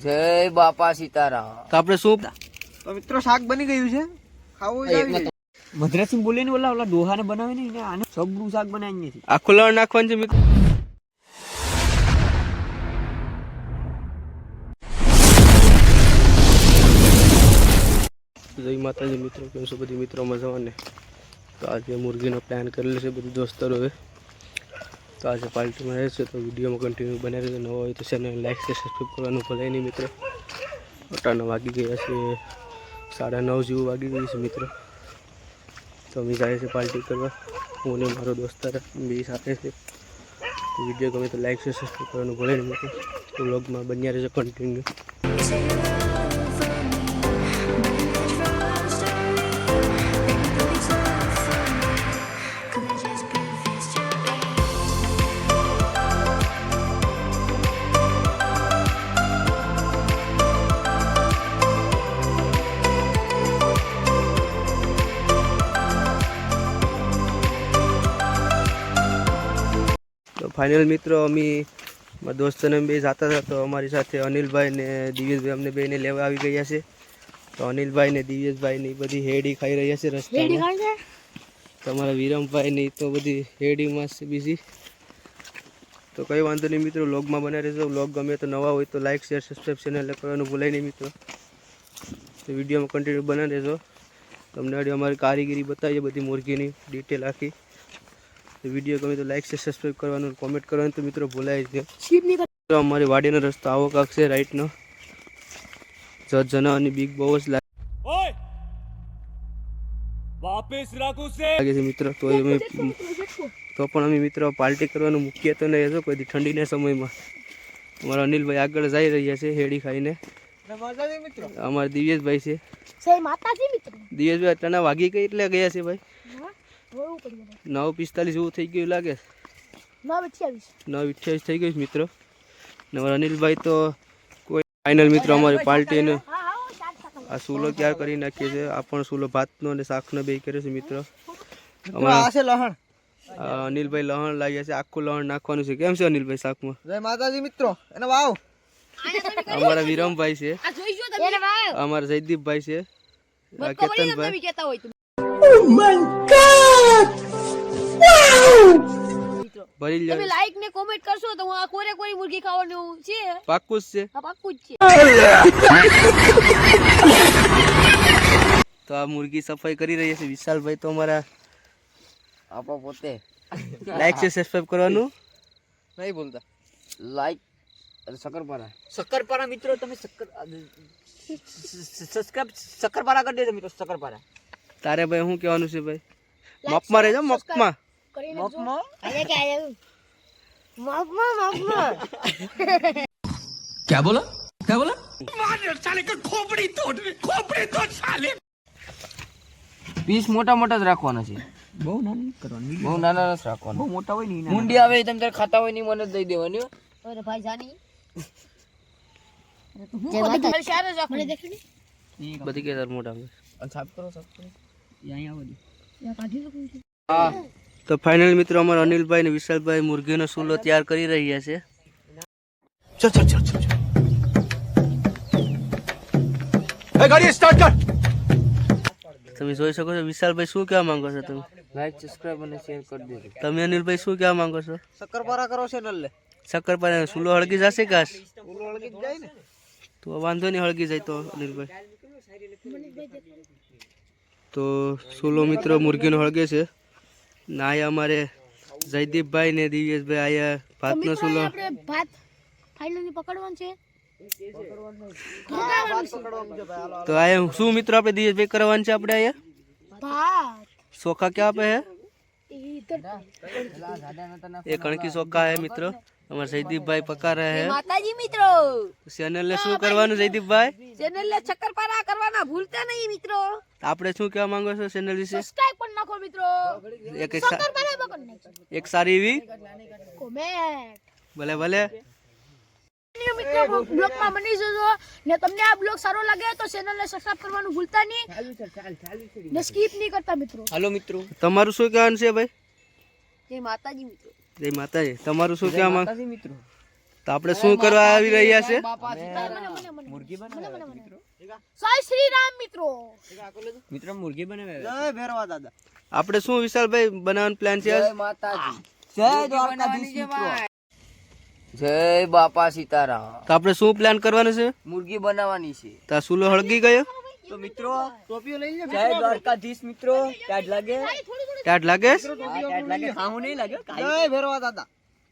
જય બાપા સીતારામ. તો આપણે શું તો મિત્રો શાક બની ગયું છે, ખાવું છે. મદ્રાસી બોલે ને ઓલા ડોહાને બનાવે ને આને સબનું શાક બનાવી નથી. આખું લણ નાખવાનું છે મિત્રો. જય માતાજી મિત્રો, કેમ છો બધી મિત્રો? મજામાં ને? તો આજે મુર્ગીનો પ્લાન કરેલો છે બધું દોસ્તરોએ. તો આજે પાર્ટીમાં રહે છે, તો વિડીયોમાં કન્ટિન્યુ બનાવી રહેજો. નવો હોય તો ચેનલ લાઈક છે, સબસ્ક્રાઈબ કરવાનું ભૂલાય નહીં મિત્રો. 8:09 વાગી ગયા છે, 9:30 જેવું વાગી ગયું છે મિત્રો. તો અમે જાય છે પાર્ટી કરવા, હું ને મારો દોસ્તાર બે સાથે છે. તો વિડીયો ગમે તો લાઈક છે, સબસ્ક્રાઈબ કરવાનું ભૂલાય નહીં મિત્રો. તો વ્લોગમાં બન્યા રહેજો કન્ટિન્યુ. તો ફાઇનલ મિત્રો અમે મારા દોસ્તને બે જતા હતા, તો અમારી સાથે અનિલભાઈ ને દિવ્યેશભાઈ અમને બેને લેવા આવી ગયા છે. તો અનિલભાઈ ને દિવ્યેશભાઈ ની બધી હેડી ખાઈ રહ્યા છે રસ્તામાં. તમારા વિરમભાઈ ની તો બધી હેડીમાં છે બીજી. તો કંઈ વાંધો નહીં મિત્રો, વ્લોગમાં બના રહેજો. વ્લોગ ગમે તો નવા હોય તો લાઈક શેર સબસ્ક્રાઈબ ચેનલ કરવાનું ભૂલાય નહીં મિત્રો. તો વિડીયોમાં કન્ટિન્યુ બના રહેજો. તમને અમારી કારીગીરી બતાવીએ બધી મુર્ગીની ડિટેલ આખી. તો વિડીયો ગમે તો લાઈક છે, સબસ્ક્રાઈબ કરવાનું, કોમેન્ટ કરવાનું તો મિત્રો ભૂલાય જ નહીં. તો અમારી વાડીનો રસ્તો આવો કાંક છે રાઈટનો. જના અને બિગ બહુ જ લાગે છે મિત્રો. તો પણ અમે મિત્રો પાર્ટી કરવાનું મૂકીએ તો નહીં હશો કોઈ ઠંડીના સમયમાં. અમારા અનિલભાઈ આગળ જઈ રહ્યા છે હેડી ખાઈને. અમારા દિવ્યેશભાઈ છે. દિવ્યેશભાઈ અત્યારના વાગી કઈ એટલે ગયા છે ભાઈ? 9:45 જેવું થઈ ગયું લાગે. 9:28 થઈ ગયું મિત્રો. અમારા અનિલભાઈ તો કોઈ ફાઇનલ મિત્રો અમારી પાર્ટીને આ સૂલો તૈયાર કરી નાખીએ છે. આ પણ સૂલો ભાતનો અને શાકનો બે કરે છે મિત્રો. અનિલભાઈ લહણ લાગ્યા છે, આખું લહણ નાખવાનું છે. કેમ છે અનિલભાઈ શાકમાં? જય માતાજી મિત્રો. એને વાવ. અમારા વિરમભાઈ છે, અમારા જયદીપભાઈ છે, કેતનભાઈ. ભરી લો. તમે લાઈક ને કોમેન્ટ કરશો તો હું આ કોરે કોરી મુર્ગી ખાવાનું છે. પાક્કું જ છે. હા પાક્કું જ છે. તો આ મુર્ગી સફાઈ કરી રહી છે વિશાલભાઈ. તો અમારા આપો પોતે લાઈક છે, સબસ્ક્રાઇબ કરવાનું નહીં ભૂલતા. લાઈક અને શક્કરપારા મિત્રો. તમે શક્કરપારા કરી દેજો મિત્રો. શક્કરપારા તારે ભાઈ શું કહેવાનું છે ભાઈ? મપમાં રહેજો, મપમાં. क्या बोला क्या बोला? साले का खोपड़ी तोड़ साले. પીસ મોટા મોટા જ રાખવાના છે. બહુ નાની કરવાની, બહુ નાના જ રાખવાના. બહુ મોટા હોય નહીં. મુંડી આવે તમે તારે ખાતા હોય નહીં મને દઈ દેવાની. અરે ભાઈ જાની બધી કે મોટા સાફ કરો હા. તો ફાઇનલ મિત્રો અમારા અનિલભાઈ ને વિશાલભાઈ મુર્ગીનો સૂલો તૈયાર કરી રહ્યા છે. गाड़ी स्टार्ट कर. તમે જોઈ શકો છો. વિશાલભાઈ શું કહેવા માંગો છો તમે? લાઈક સબસ્ક્રાઇબ અને શેર કરી દેજો. તમે અનિલભાઈ શું કહેવા માંગો છો? શક્કરપારા કરો છે નલ્લે. શક્કરપારા સૂલો હળગી જશે કાશ? ઓલો હળગી જાય ને તો વાંધો નહીં, હળગી જાય તો અનિલભાઈ. તો સૂલો મિત્રો મુર્ગીનો હળગે છે. ના આયા અમારે જયદીપભાઈ ને દિવ્યેશભાઈ આયા ભાતનો સૂલો. ભાત ફાઇનલી પકડવાનું છે. તો આયા શું મિત્રો આપણે દિવ્યેશભાઈ કરવાનું છે? આપણે આયા ભાત ચોખા ક્યાં આપે હે? ये कणकी ચોખા है મિત્રો. हमारे जयदीपભાઈ પકા रहे हैं. માતાજી મિત્રો, ચેનલ ને શું કરવાનું જયદીપભાઈ? ચેનલ ને શક્કરપારા કરવાના ભૂલતા નહીં મિત્રો. આપણે શું કહેવા માંગો છો ચેનલ વિશે? સબસ્ક્રાઇબ પણ નાખો મિત્રો. શક્કરપારા પકડ નાખો. એક સારી એવી કોમેન્ટ. ભલે ભલે મિત્રો બ્લોગ માં બની જજો ને. તમને આ બ્લોગ સારો લાગે તો ચેનલ ને સબસ્ક્રાઇબ કરવાનું ભૂલતા નહીં ને સ્કીપ નહીં કરતા મિત્રો. હાલો મિત્રો, તમારું શું કહેવાનું છે ભાઈ? જય માતાજી મિત્રો. જય માતાજી. તમારું શું કહેવા માંગ? મિત્રો તો આપણે શું કરવા આવી રહ્યા છે? બાપા મુર્ગી બનાવે મિત્રો. જય શ્રી રામ મિત્રો. મિત્રો મુર્ગી બનાવે. જય ભેરવા દાદા. આપણે શું વિશાલભાઈ બનાવવાનો પ્લાન છે? જય માતાજી, જય દ્વારકાધીશ મિત્રો. જય બાપા સીતારામ. તો આપણે શું પ્લાન કરવાનું છે? મુર્ગી બનાવવાની છે. તો આ સુલો હળગી ગયો? તો મિત્રો ટોપીઓ લઈ લે. જય દ્વારકાધીશ મિત્રો. ટાટ લાગે? ટાટ લાગે છે? ટાટ લાગે. ખાવું નહીં લાગે. જય ભેરવા દાદા.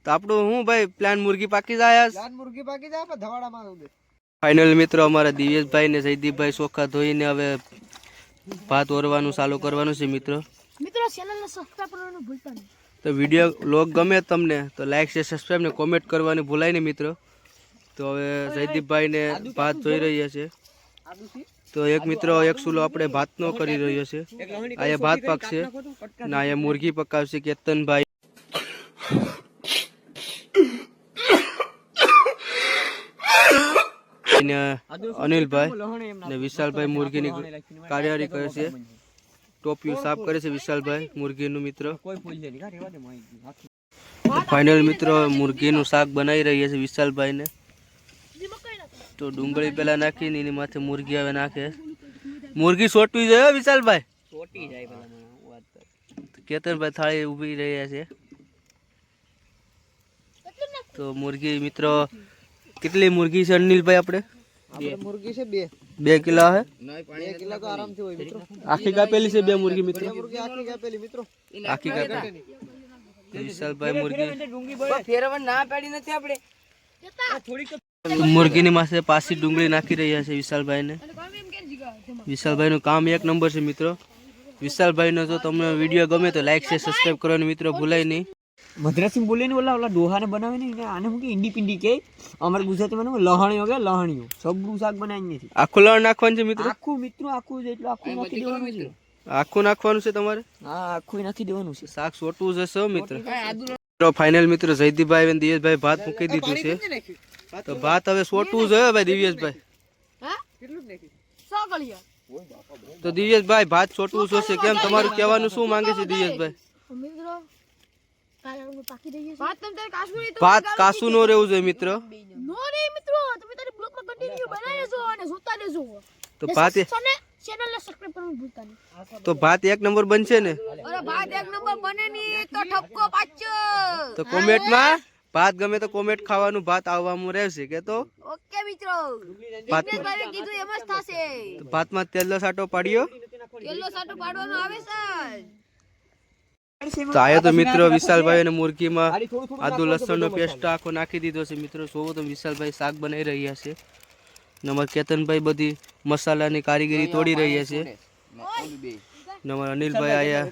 તો આપણું હું ભાઈ પ્લાન મુર્ગી પાકી જાય? જાન મુર્ગી પાકી જાય પણ ધવાડામાં ઉડે. ફાઇનલ મિત્રો અમારા દિવ્યેશભાઈ ને જયદીપભાઈ ચોખા ધોઈને હવે ભાત ઓરવાનું ચાલુ કરવાનું છે મિત્રો. મિત્રો ચેનલને સબસ્ક્રાઇબ કરવાનું ભૂલતા નહીં. તો વિડીયો લોગ ગમે તમને તો લાઈક શેર સબસ્ક્રાઈબ ને કોમેન્ટ કરવાની ભૂલાય નહીં મિત્રો. તો હવે જયદીપભાઈ ને ભાત ધોઈ રહ્યા છે. તો એક મિત્રો એક સુલો આપણે ભાતનો કરી રહ્યો છે. અહીંયા ભાત પાકશે ને અહીંયા મુર્ગી પકાવશે કેતનભાઈ ને અનિલભાઈ ને વિશાલભાઈ મુર્ગીની કાર્યવાહી કરે છે. ટોપિયું સાફ કરે છે વિશાલભાઈ મુર્ગીનું મિત્રો. ફાઇનલ મિત્રો મુર્ગીનું શાક બનાવી રહ્યા છે વિશાલભાઈ ને. તો ડુંગળી પેલા નાખીને એની માથે મુર્ગી હવે નાખે. મુર્ગી સોટવી જાય વિશાલભાઈ. સોટી જાય પેલા વાત. કેતનભાઈ થાળી ઊભી રહ્યા છે. તો મુર્ગી મિત્રો કેટલી મુર્ગી છે અનિલભાઈ આપણે? મુર્ગી છે 2. 2 કિલો હે? 2 કિલો તો આરામથી હોય મિત્રો. આખી કાપેલી છે 2 મુર્ગી મિત્રો. મુર્ગી આખી કાપેલી મિત્રો. આખી કાપેલી. વિશાલભાઈ મુર્ગી ફેરવણ ના પાડી નથી આપણે. મુર્ગીની માથે પાછી ડુંગળી નાખી રહ્યા છે વિશાલભાઈ ને. વિશાલભાઈ નું કામ એક નંબર છે મિત્રો. વિશાલભાઈ નો જો તમને વિડીયો ગમે તો લાઈક શેર સબસ્ક્રાઇબ કરવાનું મિત્રો ભૂલાય નહીં. મદ્રાસી બોલે ને ઓલા ડોહાને બનાવે ને આને હું કે ઈંડી પિંડી કે અમાર ગુજરાતીમાં લહણીઓ કે લહણીઓ સબરું શાક બનાવી નથી. આખું લણ નાખવાનું છે મિત્રો. આખું મિત્રો આખું જેટલું આખું નાખી દેવાનું છે. આખું નાખવાનું છે તમારે? હા આખું નાખી દેવાનું છે. શાક સોટવું જશે મિત્રો. ફાઇનલ મિત્રો જયદીપભાઈ અને દિવેશભાઈ ભાત મૂકી દીધું છે. તો ભાત હવે સોટવું જોઈએ ભાઈ દિવ્યેશભાઈ. તો દિવ્યેશભાઈ ભાત સોટવું જોશે. કેમ તમારું કહેવાનું શું માંગે છે દિવ્યેશભાઈ? મિત્રો કાળાનું પાકી રહી છે. વાત તમ તારે કાશું નહીં તો ભાત કાસું નો રહેવું જોઈએ મિત્રો. નો રે મિત્રો તમે તારી બ્લોગમાં કન્ટિન્યુ બનાવી લેજો અને જોતા રહેજો. તો ભાત ચેનલને સબસ્ક્રાઇબ કરવાનું ભૂલતા નહીં. તો ભાત એક નંબર બનશે ને? અરે ભાત એક નંબર બને ની તો ઠપકો પાછો. તો કોમેન્ટમાં ભાત ગમે તો કોમેન્ટ ખાવાનું ભાત આવવાનું રહેશે કે તો ઓકે મિત્રો દિગ્નેશભાઈએ કીધું એમ જ થશે. ભાતમાં તેલનો સાટો પાડ્યો. તેલનો સાટો પાડવાનો આવે છે. તો આયો તો મિત્રો વિશાલભાઈ અને મુર્ગીમાં આદુ લસણનો પેસ્ટ આખો નાખી દીધો છે મિત્રો. જોવો તો વિશાલભાઈ શાક બનાવી રહ્યા છે. નંબર કેતનભાઈ બધી મસાલાની કારીગરી તોડી રહ્યા છે. નંબર અનિલભાઈ આયા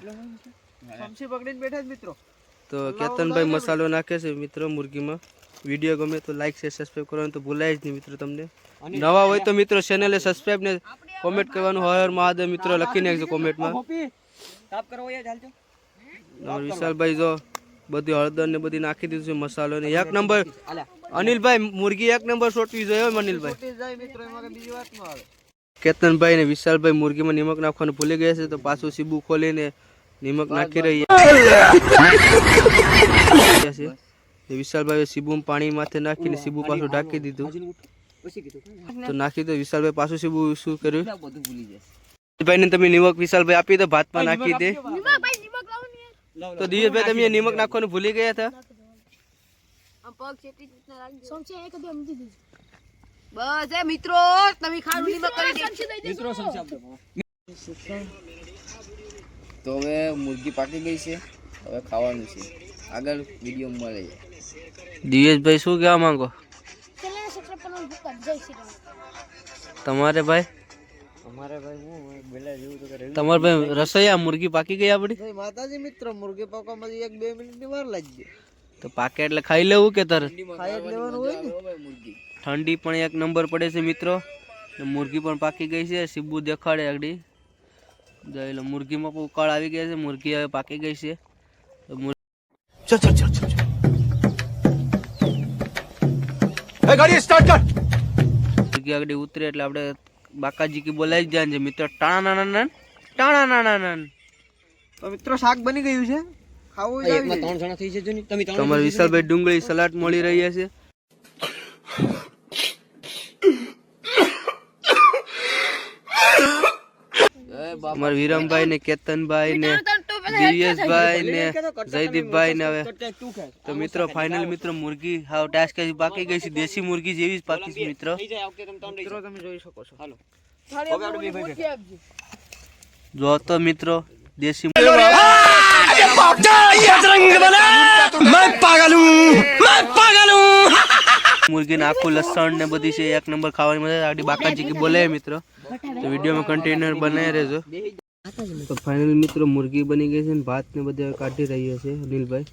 સમસી પકડીને બેઠા જ મિત્રો. તો કેતનભાઈ મસાલો નાખે છે મિત્રો મુર્ગીમાં. વિડીયો ગમે તો લાઈક શેર સબસ્ક્રાઇબ કરવાનું તો ભૂલાય જ નહીં મિત્રો. તમને નવા હોય તો મિત્રો ચેનલને સબસ્ક્રાઇબ ને કોમેન્ટ કરવાનું હર હર મહાદેવ મિત્રો લખી નાખજો કોમેન્ટમાં. સાફ કરો યાર ચાલજો. વિશાલભાઈ જો બધી હળદર ને બધી નાખી દીધું છે મસાલો ને એક નંબર. અનિલભાઈ મુર્ગી એક નંબર સોટવી જોઈએ અનિલભાઈ. મિત્રો એમાં બીજી વાત ન આવે. કેતનભાઈ ને વિશાલભાઈ મુર્ગીમાં નિમક નાખવાનું ભૂલી ગયા છે. તો પાછું સીબુ ખોલીને નિમક નાખી રહી છે. વિશાલભાઈ સીબુ પાણી માથે નાખીને સીબુ પાછું ઢાંકી દીધું. તો નાખી તો વિશાલભાઈ પાછું સીબુ શું કર્યું? ભાઈ ને તમે નિમક વિશાલભાઈ આપી દો ભાતમાં નાખી દે. તો દિવેશભાઈ તમે નિમક નાખવાનું ભૂલી ગયા હતા. બસ એ મિત્રો તમે ખારું નિમક કરી દેજો. તો હવે મુર્ગી પાકી ગઈ છે. હવે ખાવાનું છે. આગળ વિડીયો મળે. દિવેશભાઈ શું કહેવા માંગો ચેનલને સબસ્ક્રાઇબ કરવાનું ભૂલતા નહીં. જય શ્રી રામ. તમારે ભાઈ? અમારે ભાઈ હું બેલા જેવું તો કરે. તમારે ભાઈ રસોઈયા મુર્ગી પાકી ગઈ આપડી? જય માતાજી મિત્રો મુર્ગી પાકવામાં 1-2 મિનિટની વાર લાગી. તો પાકે એટલે ખાઈ લેવું કે તરત? ખાઈ જ લેવાનું હોય ને. મુર્ગી ઠંડી પણ એક નંબર પડે છે મિત્રો. મુર્ગી પણ પાકી ગઈ છે. સીબુ દેખાડે આગળ જોઈ લો. મુર્ગીમાં પણ ઉકાળ આવી ગયા છે. મુર્ગી હવે પાકી ગઈ છે. મુર્ગી આગળ ઉતરે એટલે આપણે બાકાજી કી બોલાવી જ જાય છે મિત્રો. ટાણા. તો મિત્રો શાક બની ગયું છે. ખાવું જ તમારે વિશાલભાઈ ડુંગળી સલાડ મળી રહ્યા છે. અમારા વિરમભાઈ ને કેતનભાઈ ને દિવ્યેશભાઈ ને જયદીપભાઈ ને હવે તો મિત્રો ફાઇનલ મિત્રો મુરગી હાવ ટાસ્ક પાકી ગઈ છે દેશી મુરગી જેવી જ પાકી છે મિત્રો તમે જોઈ શકો છો હાલો જો તો મિત્રો દેશી મુર્ગી ને આખું લસણ ને બધી છે એક નંબર ખાવાની મજા આડી બાકાજી કી બોલે મિત્રો તો વિડીયોમાં કન્ટેનર બનાવી રહેજો તો ફાઇનલ મિત્રો મુર્ગી બની ગઈ છે ને ભાત ને બધે કાઢી રહ્યા છે અનિલભાઈ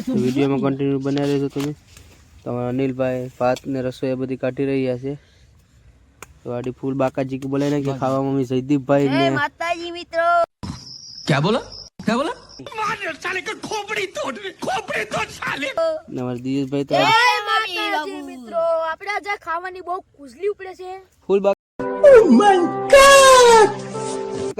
તો વિડીયોમાં કન્ટેનર બનાવી રહેજો તમે તમારા અનિલભાઈ ભાત ને રસોઈ બધી કાઢી રહ્યા છે તો આડી ફૂલ બાકાજી કી બોલે ને કે ખાવા મમ્મી જયદીપભાઈ ને માતાજી મિત્રો क्या बोला क्या बोला मार साले का खोपड़ी तोड़ साले નવર દિયેશભાઈ તો માતાજી મિત્રો આપણે આજે ખાવાની બહુ કુઝલી ઉપડે છે ફૂલ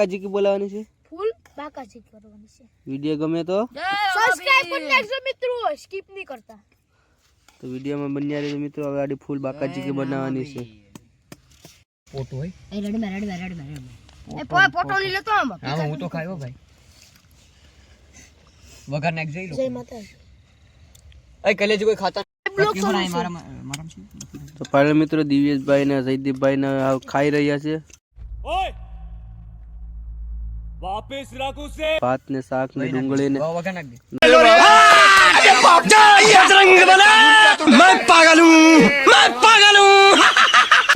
બાકાજી કી બોલાવાની છે ફૂલ બાકાજી કરવાની છે વિડીયો ગમે તો સબસ્ક્રાઇબ કરી નાખજો મિત્રો સ્કીપ નહીં કરતા તો વિડીયોમાં બન્યા રહેજો મિત્રો હવે આડી ફૂલ બાકાજી કી બનાવવાની છે ફોટો હોય એ રેડી મે એ ફોટો લઈ લેતો આમ હા હું તો ખાયો ભાઈ વગર નાખ જઈ લો જય માતાજી એ કલેજ કોઈ ખાતા બ્લોગ તો પાડે મિત્રો દિવ્યેશભાઈ ને જયદીપભાઈ ને ખાઈ રહ્યા છે वापस रख उसे ભાત ને શાક ને ડુંગળી ને વગર નાખ દે मैं पागल हूँ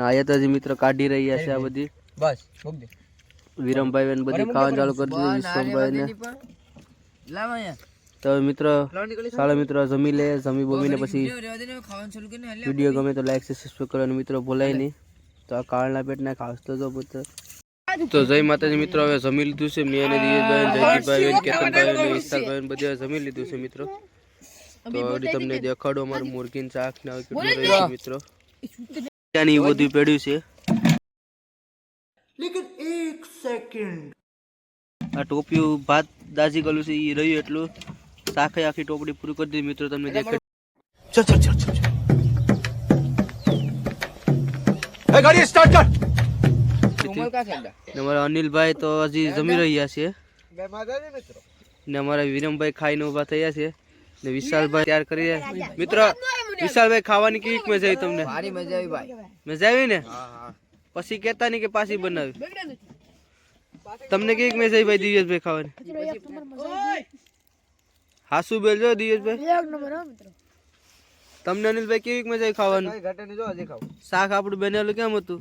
આયતાજી મિત્રો કાઢી રહ્યા છે આ બધી બસ મૂક દે વિરમભાઈ ને બધી ખાવાનું ચાલુ કરી દીધું વિશ્વમભાઈ ને તો મિત્રો સારા મિત્રો જમી લે જમી બોમીને પછી વિડીયો ગમે તો લાઈક સબસ્ક્રાઇબ કરવાનું મિત્રો ભૂલાય નહીં તો આ કાળના પેટના ખાસ તો જો પુત્ર તો જય માતાજી મિત્રો હવે જમી લીધું છે મેં અને દિયેશભાઈ જયદીપભાઈ કેતનભાઈ ને વિશાલભાઈ બધે જમી લીધું છે મિત્રો તો હવે તમને દેખાડો અમારું મુર્ગીન શાક ને હવે કેટલું રહ્યું છે મિત્રો ત્યાંની બધું પડ્યું છે આ ટોપિયું ભાત દાજી ગયું છે એ રહ્યું એટલું શાકે આખી ટોપડી પૂરી કરી દીધી મિત્રો તમને દેખાડ गाड़ी स्टार्ट कर અમારા અનિલભાઈ તો હજી જમી રહ્યા છે ને અમારા વિરમભાઈ ખાઈને ઉભા થયા છે ને વિશાલભાઈ તૈયાર કરી રહ્યા મિત્રો વિશાલભાઈ ખાવાની કેવી મજા આવી તમને મારી મજા આવી ભાઈ મજા આવી ને પછી કેતા નહીં કે પાછી બનાવી તમને કેવી મજા આવી ભાઈ દિવ્યેશભાઈ ખાવાની હાસુ બેલજો દિવ્યેશભાઈ એક નંબર હો મિત્રો તમને અનિલભાઈ કેવી મજા આવી ખાવાનું શાક આપણું બનેલું કેમ હતું